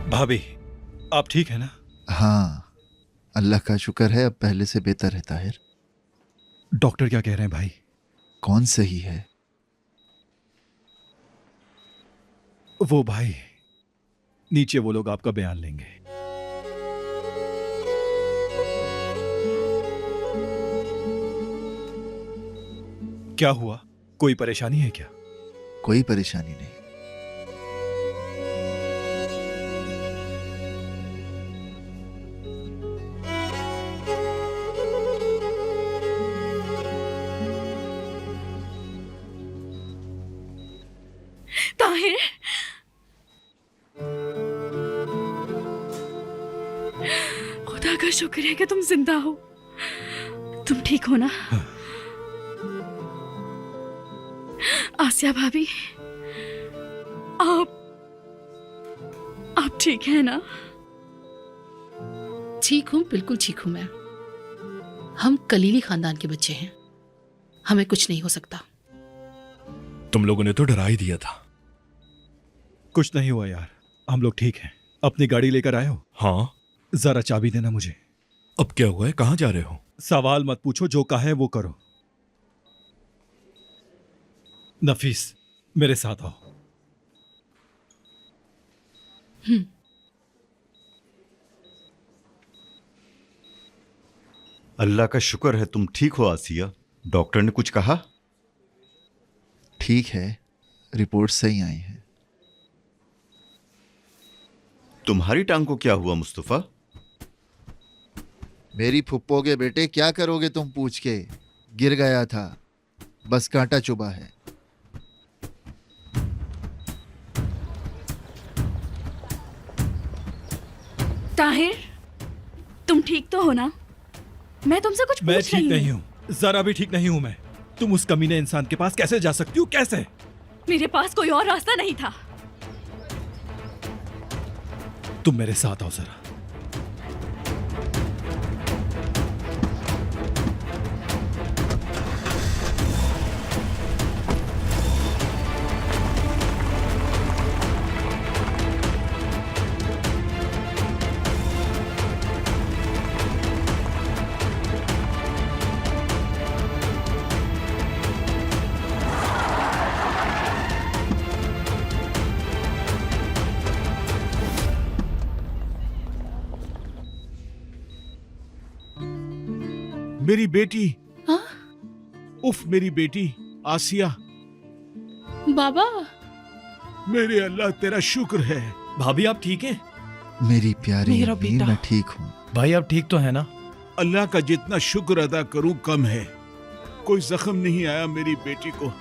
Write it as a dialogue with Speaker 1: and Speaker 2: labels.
Speaker 1: भाभी, आप ठीक है ना?
Speaker 2: हाँ, अल्लाह का शुक्र है, अब पहले से बेहतर है ताहिर।
Speaker 1: डॉक्टर क्या कह रहे हैं भाई?
Speaker 2: कौन सही है?
Speaker 1: वो भाई, नीचे वो लोग आपका बयान लेंगे। क्या हुआ? कोई परेशानी है क्या?
Speaker 2: कोई परेशानी नहीं।
Speaker 3: ताहिर, खुदा का शुक्र है कि तुम जिंदा हो। तुम ठीक हो ना? आसिया भाभी, आप ठीक है ना?
Speaker 4: ठीक हूँ, बिल्कुल ठीक हूँ मैं। हम कलीली खानदान के बच्चे हैं, हमें कुछ नहीं हो सकता।
Speaker 5: तुम लोगों ने तो डरा ही दिया था।
Speaker 1: कुछ नहीं हुआ यार, हम लोग ठीक हैं। अपनी गाड़ी लेकर आए हो?
Speaker 5: हाँ।
Speaker 1: जरा चाबी देना मुझे।
Speaker 5: अब क्या हुआ है, कहाँ जा रहे हो?
Speaker 1: सवाल मत पूछो, जो कहा है वो करो। नफीस, मेरे साथ आओ।
Speaker 6: अल्लाह का शुक्र है तुम ठीक हो आसिया। डॉक्टर ने कुछ कहा?
Speaker 2: ठीक है, रिपोर्ट सही आई है।
Speaker 6: तुम्हारी टांग को क्या हुआ मुस्तफा?
Speaker 2: मेरी फुप्पो के बेटे, क्या करोगे तुम पूछ के? गिर गया था, बस कांटा चुभा है।
Speaker 3: ताहिर, तुम ठीक तो हो ना? मैं तुमसे कुछ
Speaker 1: मैं
Speaker 3: पूछ
Speaker 1: ठीक
Speaker 3: रही
Speaker 1: नहीं हूँ, जरा भी ठीक नहीं हूँ मैं। तुम उस कमीने इंसान के पास कैसे जा सकती हो? कैसे?
Speaker 3: मेरे पास कोई और रास्ता नहीं था।
Speaker 1: तुम मेरे साथ आओ जरा।
Speaker 7: मेरी बेटी।
Speaker 4: हाँ?
Speaker 7: उफ, मेरी बेटी आसिया।
Speaker 4: बाबा,
Speaker 7: मेरे अल्लाह तेरा शुक्र है।
Speaker 1: भाभी, आप ठीक हैं?
Speaker 2: मेरी प्यारी
Speaker 4: मेरा
Speaker 2: अम्मी,
Speaker 4: बेटा।
Speaker 2: मैं ठीक हूँ।
Speaker 1: भाई, आप ठीक तो है ना?
Speaker 7: अल्लाह का जितना शुक्र अदा करूं कम है। कोई जख्म नहीं आया मेरी बेटी को।